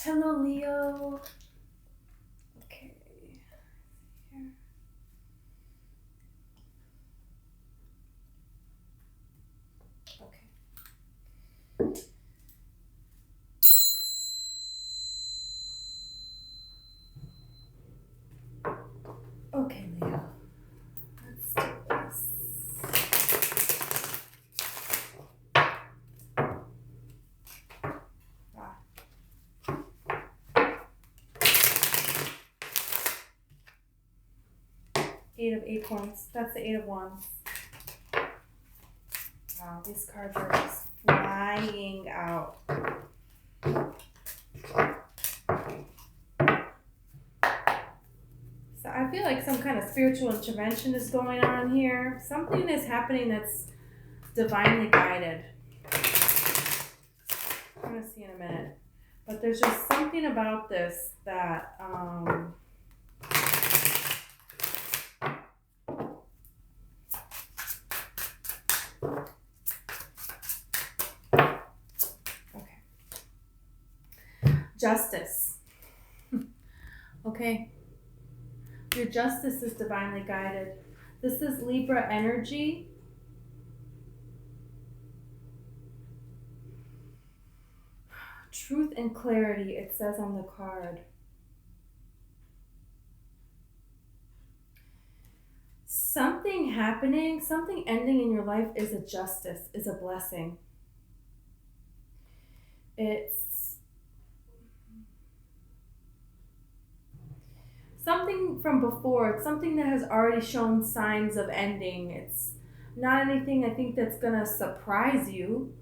Hello, Leo. Okay. Here. Okay. Okay, Leo. Let's do this. Ah. Eight of Acorns. That's the Eight of Wands. Wow, these cards are just flying out. So I feel like some kind of spiritual intervention is going on here. Something is happening that's divinely guided. I'm going to see in a minute. But there's just something about this that, okay. Justice. Okay. Your justice is divinely guided. This is Libra energy. Truth and clarity, it says on the card. Something happening, something ending in your life is a justice, is a blessing. It's something from before. It's something that has already shown signs of ending. It's not anything I think that's going to surprise you.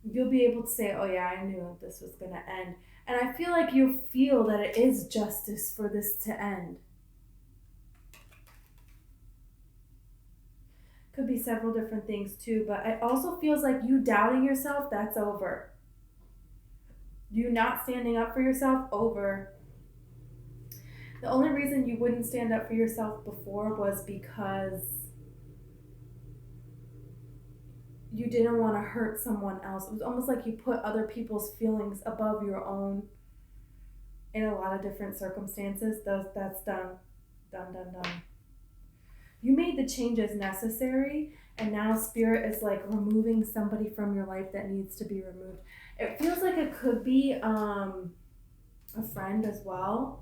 You'll be able to say, oh yeah, I knew this was going to end. And I feel like you feel that it is justice for this to end. Could be several different things too, but it also feels like you doubting yourself, that's over. You not standing up for yourself, over. The only reason you wouldn't stand up for yourself before was because you didn't want to hurt someone else. It was almost like you put other people's feelings above your own in a lot of different circumstances. That's done. Done. You made the changes necessary, and now Spirit is like removing somebody from your life that needs to be removed. It feels like it could be a friend as well.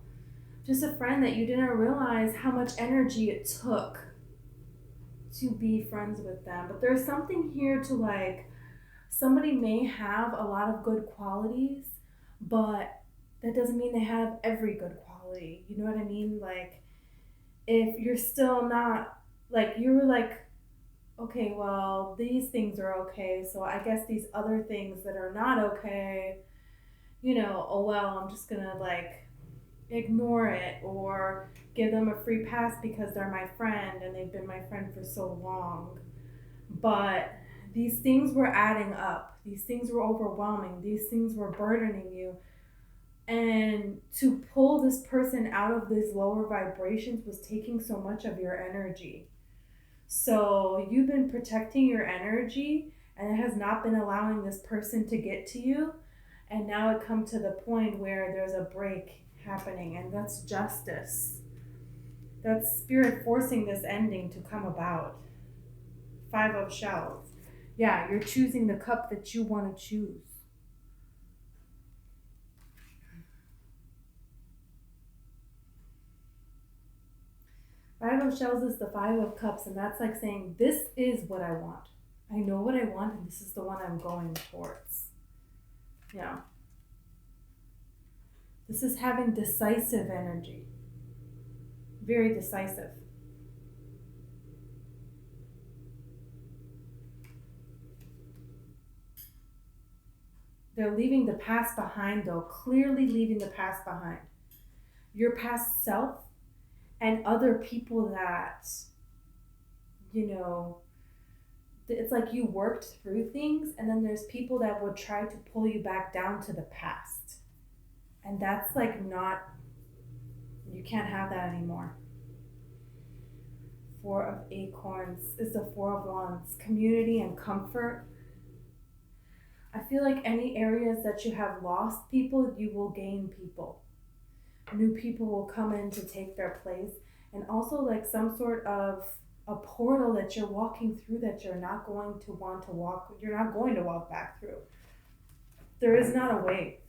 Just a friend that you didn't realize how much energy it took to be friends with them. But there's something here to like, somebody may have a lot of good qualities, but that doesn't mean they have every good quality. You know what I mean? Like, if you're still not, like, you were like, okay, well, these things are okay, so I guess these other things that are not okay, you know, oh well, I'm just gonna like ignore it or give them a free pass because they're my friend and they've been my friend for so long. But these things were adding up. These things were overwhelming. These things were burdening you. And to pull this person out of these lower vibrations was taking so much of your energy. So you've been protecting your energy and it has not been allowing this person to get to you. And now it come to the point where there's a break happening, and that's justice. That's Spirit forcing this ending to come about. Five of Shells. Yeah, you're choosing the cup that you want to choose. Five of Shells is the Five of Cups, and that's like saying, this is what I want. I know what I want, and this is the one I'm going towards. Yeah. This is having decisive energy. Very decisive. They're leaving the past behind, though, clearly leaving the past behind. Your past self and other people that, you know, it's like you worked through things, and then there's people that would try to pull you back down to the past. And that's like not, you can't have that anymore. Four of Acorns is the Four of Wands, community and comfort. I feel like any areas that you have lost people, you will gain people. New people will come in to take their place. And also, like some sort of a portal that you're walking through that you're not going to want to walk, you're not going to walk back through. There is not a way.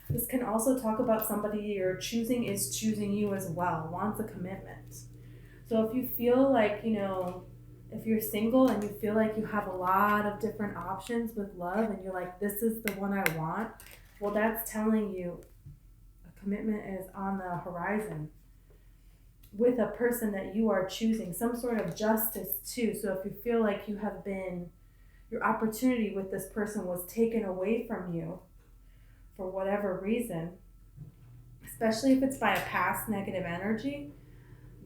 This can also talk about somebody you're choosing is choosing you as well, wants a commitment. So if you feel like, if you're single and you feel like you have a lot of different options with love and you're like, this is the one I want, well, that's telling you a commitment is on the horizon with a person that you are choosing, some sort of justice too. So if you feel like your opportunity with this person was taken away from you for whatever reason, especially if it's by a past negative energy,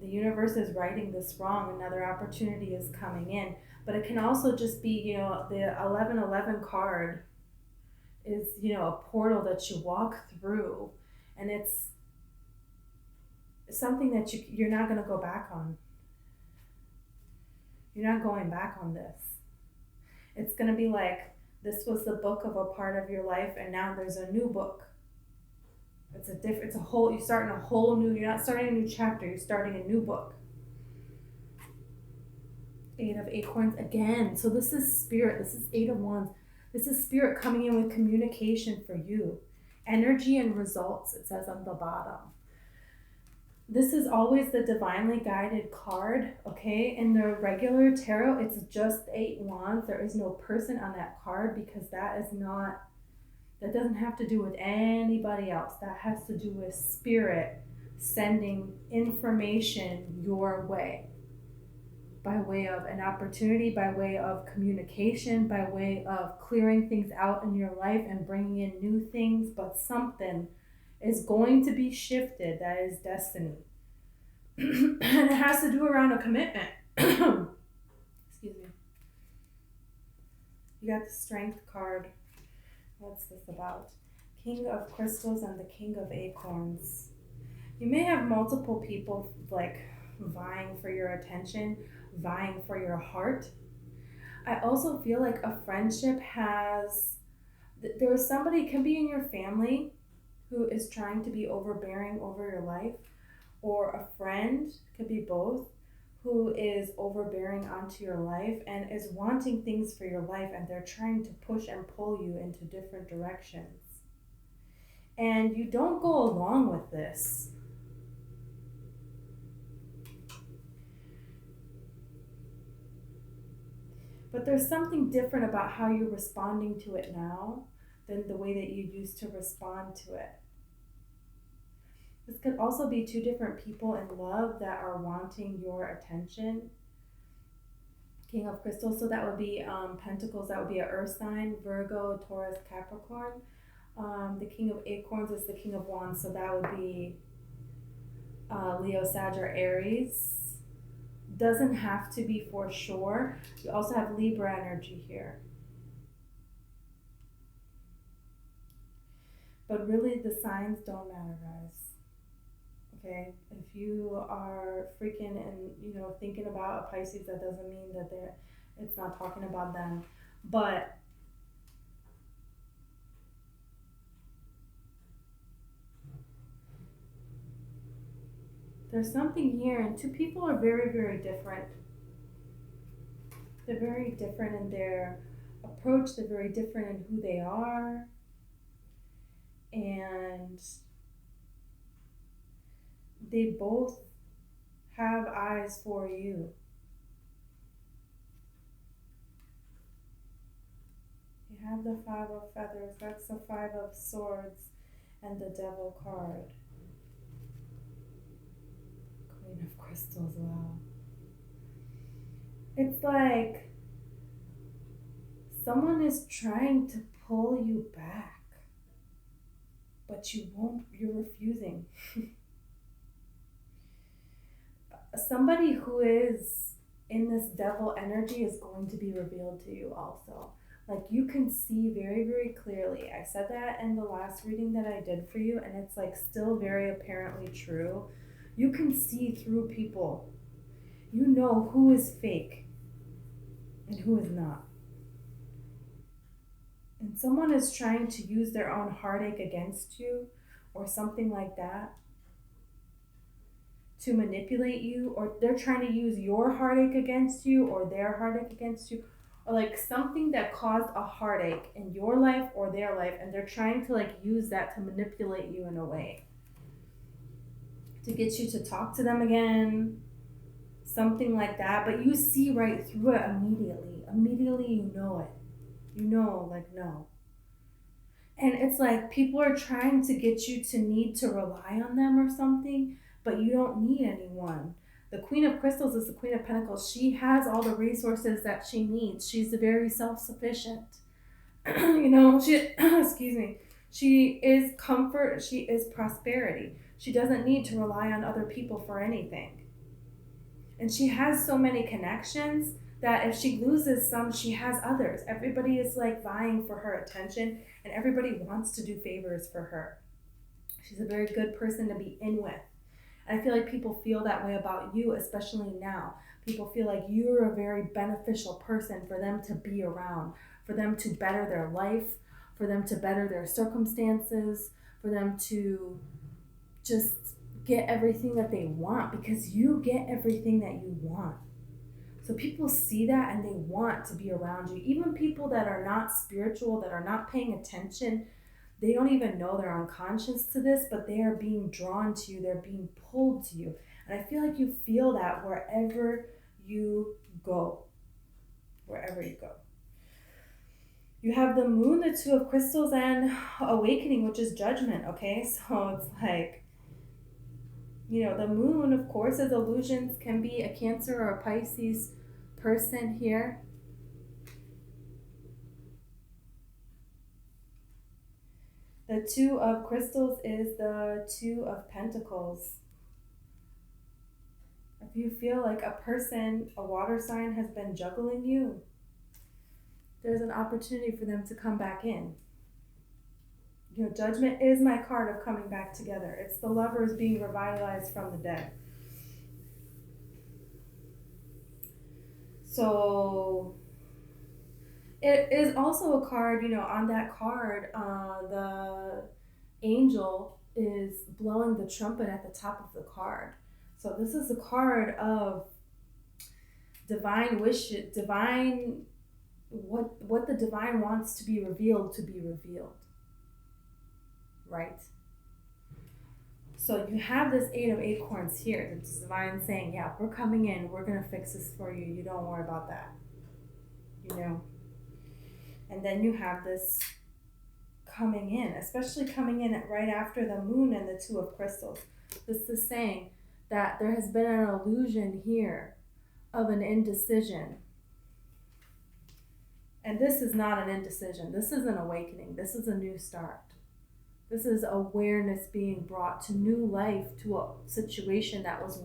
the universe is righting this wrong. Another opportunity is coming in. But it can also just be, the 1111 card is, a portal that you walk through, and it's something that you're not going to go back on. You're not going back on this. It's going to be like this was the book of a part of your life, and now there's a new book. It's a whole, you're starting a whole new, you're not starting a new chapter, you're starting a new book. 8 of Acorns again. So this is spirit, this is 8 of Wands. This is spirit coming in with communication for you. Energy and results, it says on the bottom. This is always the divinely guided card, okay? In the regular tarot, it's just 8 Wands. There is no person on that card because that doesn't have to do with anybody else. That has to do with spirit sending information your way, by way of an opportunity, by way of communication, by way of clearing things out in your life and bringing in new things. But something is going to be shifted. That is destiny. And it has to do around a commitment. Excuse me. You got the Strength card. What's this about? King of Crystals and the King of Acorns. You may have multiple people like vying for your attention, vying for your heart. I also feel like a friendship there is somebody, can be in your family, who is trying to be overbearing over your life, or a friend, could be both, who is overbearing onto your life and is wanting things for your life, and they're trying to push and pull you into different directions. And you don't go along with this. But there's something different about how you're responding to it now than the way that you used to respond to it. This could also be 2 different people in love that are wanting your attention. King of Crystals, so that would be Pentacles, that would be an earth sign, Virgo, Taurus, Capricorn. The King of Acorns is the King of Wands, so that would be Leo, Sag, or Aries. Doesn't have to be for sure. You also have Libra energy here. But really the signs don't matter, guys. Okay? If you are freaking and, thinking about a Pisces, that doesn't mean that it's not talking about them. But there's something here, and 2 people are very, very different. They're very different in their approach. They're very different in who they are. And they both have eyes for you. You have the 5 of Feathers. That's the 5 of Swords and the Devil card. Queen of Crystals, wow. It's like someone is trying to pull you back, but you're refusing. Somebody who is in this devil energy is going to be revealed to you also. Like you can see very, very clearly. I said that in the last reading that I did for you, and it's like still very apparently true. You can see through people. You know who is fake and who is not. and someone is trying to use their own heartache against you or something like that to manipulate you, or they're trying to use your heartache against you or their heartache against you, or like something that caused a heartache in your life or their life, and they're trying to like use that to manipulate you in a way to get you to talk to them again, something like that. But you see right through it immediately. Immediately, you know it. You know, like, no. And it's like people are trying to get you to need to rely on them or something, but you don't need anyone. The Queen of Crystals is the Queen of Pentacles. She has all the resources that she needs. She's very self sufficient. She, excuse me, she is comfort, she is prosperity. She doesn't need to rely on other people for anything. And she has so many connections that if she loses some, she has others. Everybody is like vying for her attention, and everybody wants to do favors for her. She's a very good person to be in with. And I feel like people feel that way about you, especially now. People feel like you're a very beneficial person for them to be around, for them to better their life, for them to better their circumstances, for them to just get everything that they want, because you get everything that you want. So people see that and they want to be around you. Even people that are not spiritual, that are not paying attention, they don't even know, they're unconscious to this, but they are being drawn to you. They're being pulled to you. And I feel like you feel that wherever you go. Wherever you go. You have the moon, the two of crystals, and awakening, which is judgment, okay? So it's like, the moon, of course, as illusions, can be a Cancer or a Pisces person here. The two of crystals is the two of pentacles. If you feel like a person, a water sign, has been juggling you, there's an opportunity for them to come back in. Judgment is my card of coming back together. It's the lovers being revitalized from the dead. So it is also a card, on that card, the angel is blowing the trumpet at the top of the card. So this is a card of divine wish, divine, what the divine wants to be revealed, right? So you have this Eight of Acorns here. The divine saying, yeah, we're coming in. We're going to fix this for you. You don't worry about that. And then you have this coming in, especially coming in right after the moon and the two of crystals. This is saying that there has been an illusion here of an indecision. And this is not an indecision. This is an awakening. This is a new start. This is awareness being brought to new life, to a situation that was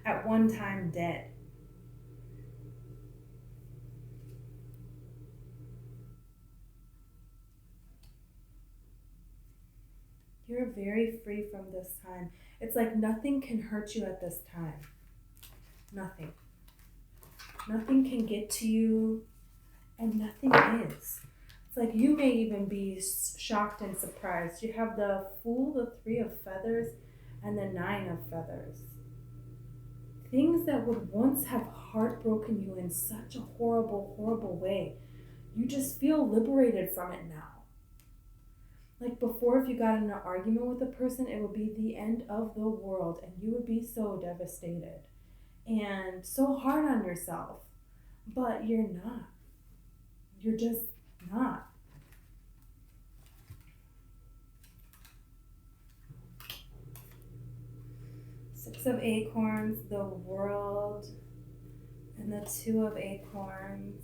at one time dead. You're very free from this time. It's like nothing can hurt you at this time. Nothing. Nothing can get to you, and nothing is. It's like you may even be shocked and surprised. You have the Fool, the Three of Feathers, and the Nine of Feathers. Things that would once have heartbroken you in such a horrible, horrible way, you just feel liberated from it now. Like before, if you got in an argument with a person, it would be the end of the world, and you would be so devastated and so hard on yourself. But you're not. You're just not. Six of Acorns, the World, and the Two of Acorns.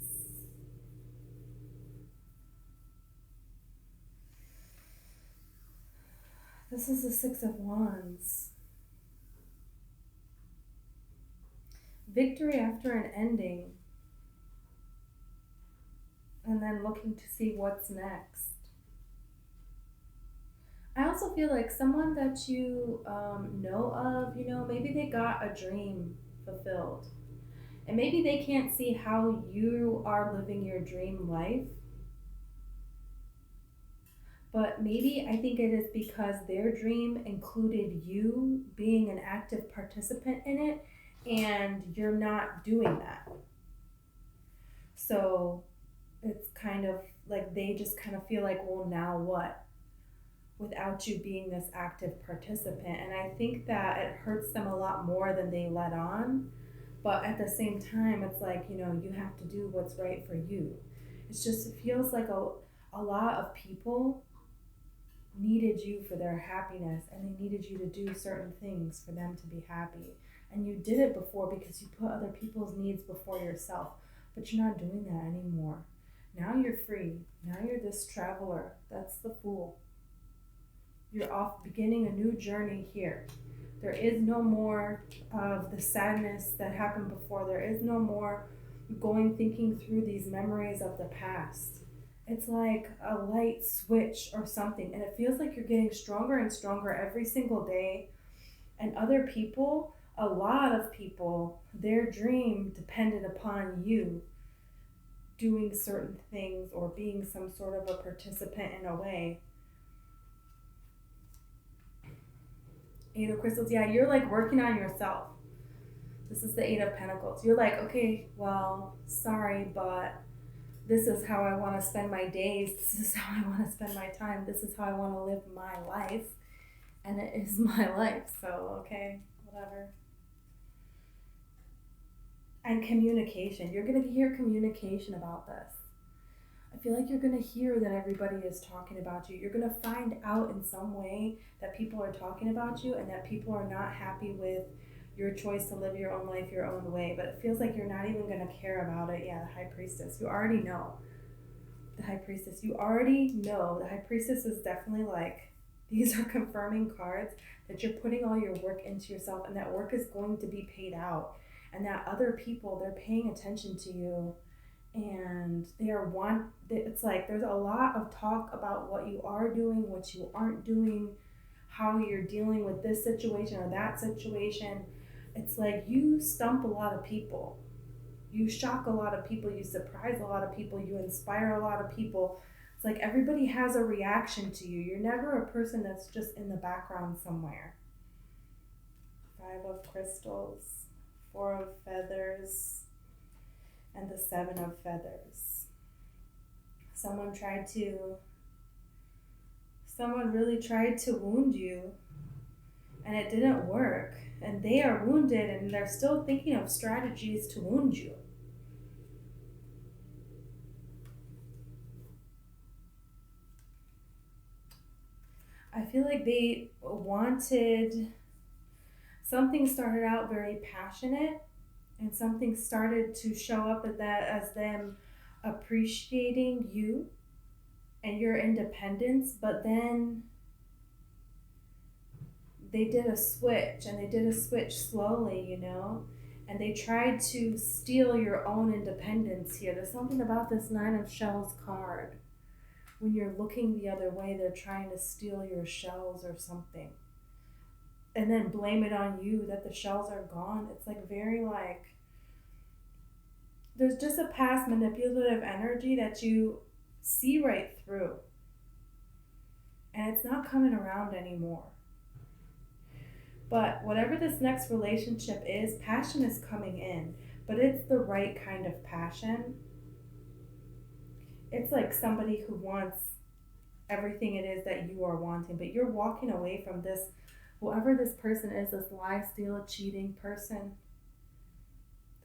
This is the Six of Wands. Victory after an ending. And then looking to see what's next. I also feel like someone that you know of, maybe they got a dream fulfilled. And maybe they can't see how you are living your dream life. But maybe I think it is because their dream included you being an active participant in it, and you're not doing that. So it's kind of like they just kind of feel like, well, now what? Without you being this active participant. And I think that it hurts them a lot more than they let on. But at the same time, it's like, you have to do what's right for you. It's just, it feels like a lot of people needed you for their happiness, and they needed you to do certain things for them to be happy. And you did it before because you put other people's needs before yourself. But you're not doing that anymore. Now you're free. Now you're this traveler. That's the fool. You're off beginning a new journey here. There is no more of the sadness that happened before. There is no more going thinking through these memories of the past. It's like a light switch or something, and it feels like you're getting stronger and stronger every single day. And other people, a lot of people, their dream depended upon you doing certain things or being some sort of a participant in a way. Eight of Crystals, yeah, you're like working on yourself. This is the Eight of Pentacles. You're like, okay, well, sorry, but this is how I want to spend my days. This is how I want to spend my time. This is how I want to live my life. And it is my life, so okay, whatever. And communication. You're going to hear communication about this. I feel like you're going to hear that everybody is talking about you. You're going to find out in some way that people are talking about you and that people are not happy with your choice to live your own life your own way. But it feels like you're not even going to care about it. Yeah, the High Priestess. You already know. The High Priestess. You already know. The High Priestess is definitely like, these are confirming cards that you're putting all your work into yourself, and that work is going to be paid out. And that other people, they're paying attention to you, and it's like there's a lot of talk about what you are doing, what you aren't doing, how you're dealing with this situation or that situation. It's like you stump a lot of people, you shock a lot of people, you surprise a lot of people, you inspire a lot of people. It's like everybody has a reaction to you. You're never a person that's just in the background somewhere. Five of Crystals, Four of Feathers, and the Seven of Feathers. Someone really tried to wound you, and it didn't work. And they are wounded, and they're still thinking of strategies to wound you. I feel like they wanted, something started out very passionate, and something started to show up as them appreciating you and your independence, but then they did a switch, and they did a switch slowly, and they tried to steal your own independence here. There's something about this Nine of Shells card. When you're looking the other way, they're trying to steal your shells or something, and then blame it on you that the shells are gone. It's like very like, there's just a past manipulative energy that you see right through, and it's not coming around anymore. But whatever this next relationship is, passion is coming in, but it's the right kind of passion. It's like somebody who wants everything it is that you are wanting, but you're walking away from this, whoever this person is, this lie, steal, cheating person.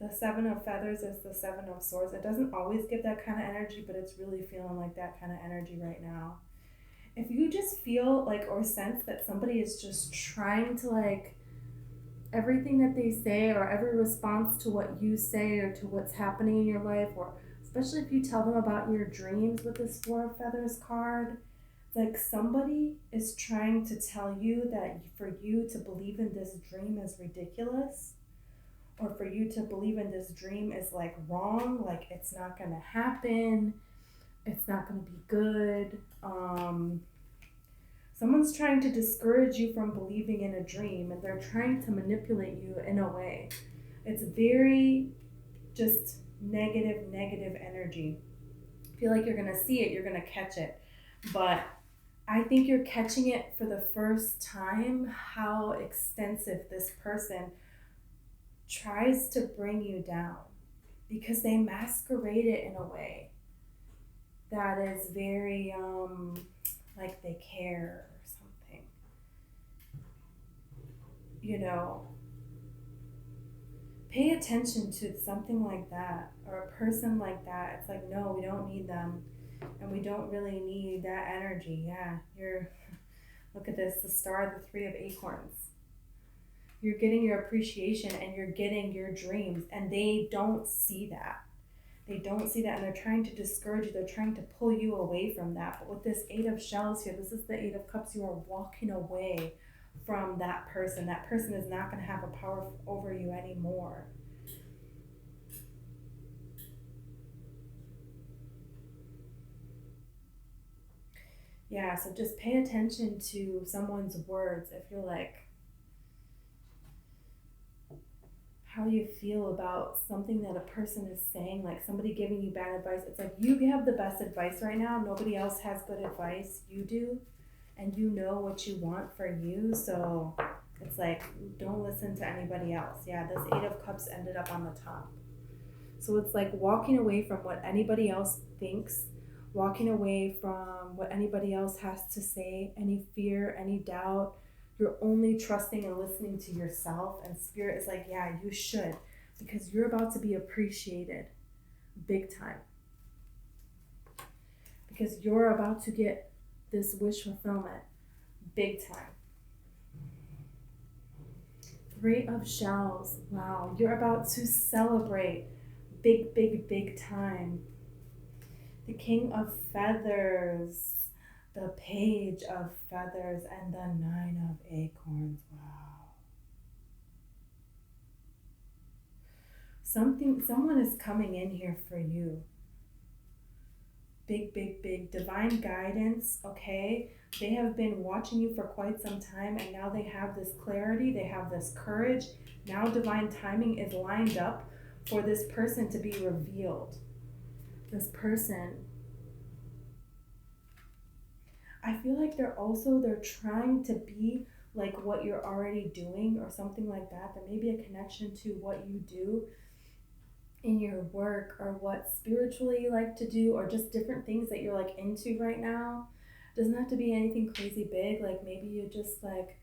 The Seven of Feathers is the Seven of Swords. It doesn't always give that kind of energy, but it's really feeling like that kind of energy right now. If you just feel like or sense that somebody is just trying to like, everything that they say or every response to what you say or to what's happening in your life, or especially if you tell them about your dreams with this Four of Feathers card, like somebody is trying to tell you that for you to believe in this dream is ridiculous, or for you to believe in this dream is like wrong, like it's not gonna happen, it's not gonna be good. Someone's trying to discourage you from believing in a dream, and they're trying to manipulate you in a way. It's very just negative energy. I feel like you're gonna see it, you're gonna catch it, but I think you're catching it for the first time how extensive this person tries to bring you down, because they masquerade it in a way that is very like they care or something. You know, pay attention to something like that or a person like that. It's like, no, we don't need them, and we don't really need that energy. Yeah, you're look at this, the star, the three of acorns. You're getting your appreciation and you're getting your dreams, and they don't see that. They don't see that, and they're trying to discourage you. They're trying to pull you away from that. But with this Eight of Shells here, this is the Eight of Cups. You are walking away from that person. That person is not going to have a power over you anymore. Yeah, so just pay attention to someone's words. If you're like, how do you feel about something that a person is saying, like somebody giving you bad advice? It's like, you have the best advice right now. Nobody else has good advice. You do, and you know what you want for you. So it's like, don't listen to anybody else. Yeah, this Eight of Cups ended up on the top. So it's like walking away from what anybody else thinks, walking away from what anybody else has to say, any fear, any doubt. You're only trusting and listening to yourself, and Spirit is like, yeah, you should, because you're about to be appreciated big time. Because you're about to get this wish fulfillment big time. Three of Shells. Wow, you're about to celebrate big, big, big time. The King of Feathers, the Page of Feathers, and the Nine of Acorns. Wow. Someone is coming in here for you. Big, big, big divine guidance, okay? They have been watching you for quite some time, and now they have this clarity, they have this courage. Now divine timing is lined up for this person to be revealed. This person, I feel like they're trying to be like what you're already doing or something like that. There may be a connection to what you do in your work, or what spiritually you like to do, or just different things that you're like into right now. Doesn't have to be anything crazy big. Like maybe you just like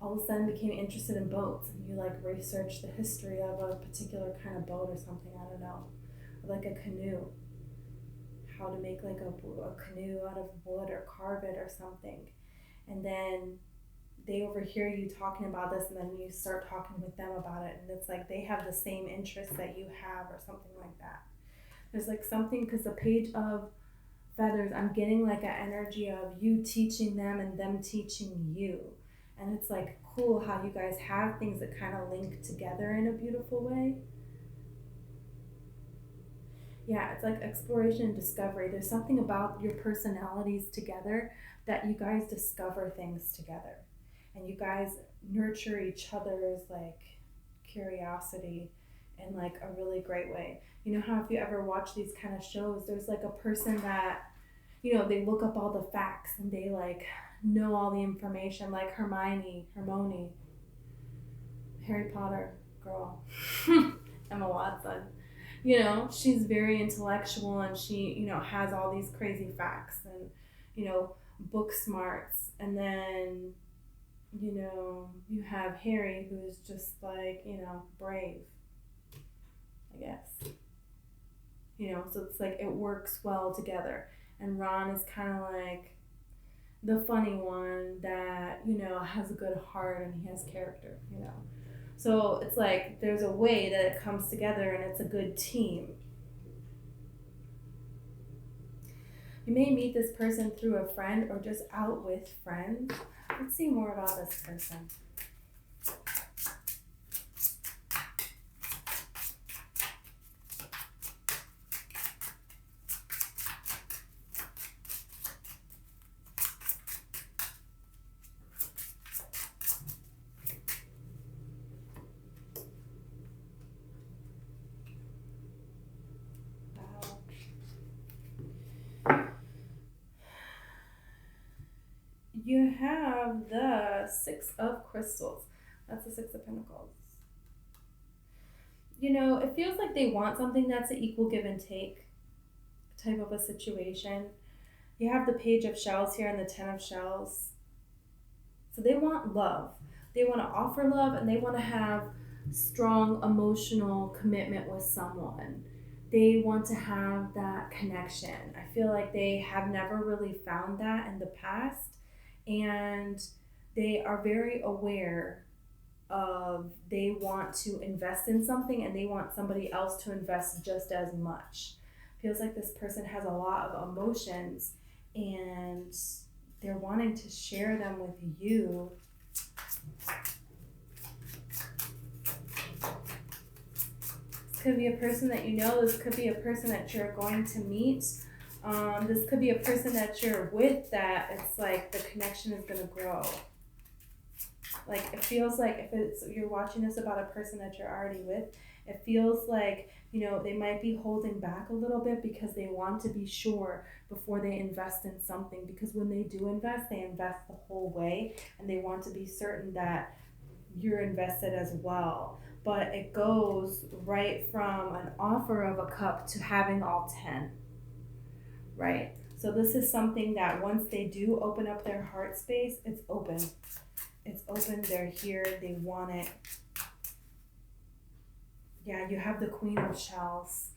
all of a sudden became interested in boats, and you like researched the history of a particular kind of boat or something. I don't know, or like a canoe, how to make like a canoe out of wood or carve it or something. And then they overhear you talking about this, and then you start talking with them about it, and it's like they have the same interests that you have or something like that. There's like something, because the Page of Feathers, I'm getting like an energy of you teaching them and them teaching you. And it's like cool how you guys have things that kind of link together in a beautiful way. Yeah, it's like exploration and discovery. There's something about your personalities together that you guys discover things together. And you guys nurture each other's like curiosity in like a really great way. You know how if you ever watch these kind of shows, there's like a person that, you know, they look up all the facts and they like know all the information, like Hermione, Harry Potter girl, Emma Watson. You know, she's very intellectual, and she, you know, has all these crazy facts and, you know, book smarts. And then, you know, you have Harry, who's just like, you know, brave, I guess. You know, so it's like it works well together. And Ron is kind of like the funny one that, you know, has a good heart and he has character, you know. So it's like there's a way that it comes together and it's a good team. You may meet this person through a friend or just out with friends. Let's see more about this person. You have the Six of Crystals. That's the Six of Pentacles. You know, it feels like they want something that's an equal give and take type of a situation. You have the Page of Shells here and the Ten of Shells. So they want love. They want to offer love and they want to have strong emotional commitment with someone. They want to have that connection. I feel like they have never really found that in the past, and they are very aware of they want to invest in something and they want somebody else to invest just as much. Feels like this person has a lot of emotions and they're wanting to share them with you. This could be a person that you know. This could be a person that you're going to meet. This could be a person that you're with that it's like the connection is going to grow. Like it feels like if it's you're watching this about a person that you're already with, it feels like, you know, they might be holding back a little bit because they want to be sure before they invest in something, because when they do invest, they invest the whole way and they want to be certain that you're invested as well. But it goes right from an offer of a cup to having all 10, right? So this is something that once they do open up their heart space, it's open. It's open, they're here, they want it. Yeah, you have the Queen of Shells.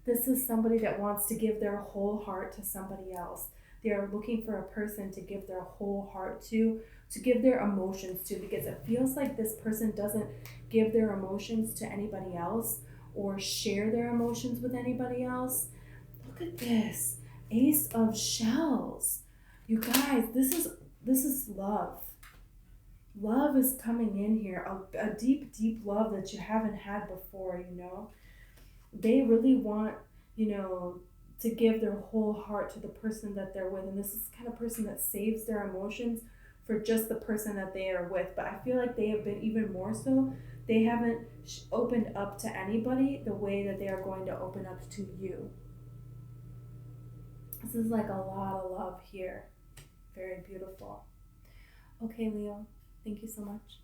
This is somebody that wants to give their whole heart to somebody else. They are looking for a person to give their whole heart to give their emotions to, because it feels like this person doesn't give their emotions to anybody else or share their emotions with anybody else. Look at this. Ace of Shells. You guys, this is love. Love is coming in here, a deep, deep love that you haven't had before, you know. They really want, you know, to give their whole heart to the person that they're with. And this is the kind of person that saves their emotions for just the person that they are with. But I feel like they have been even more so. They haven't opened up to anybody the way that they are going to open up to you. This is like a lot of love here. Very beautiful. Okay, Leo, thank you so much.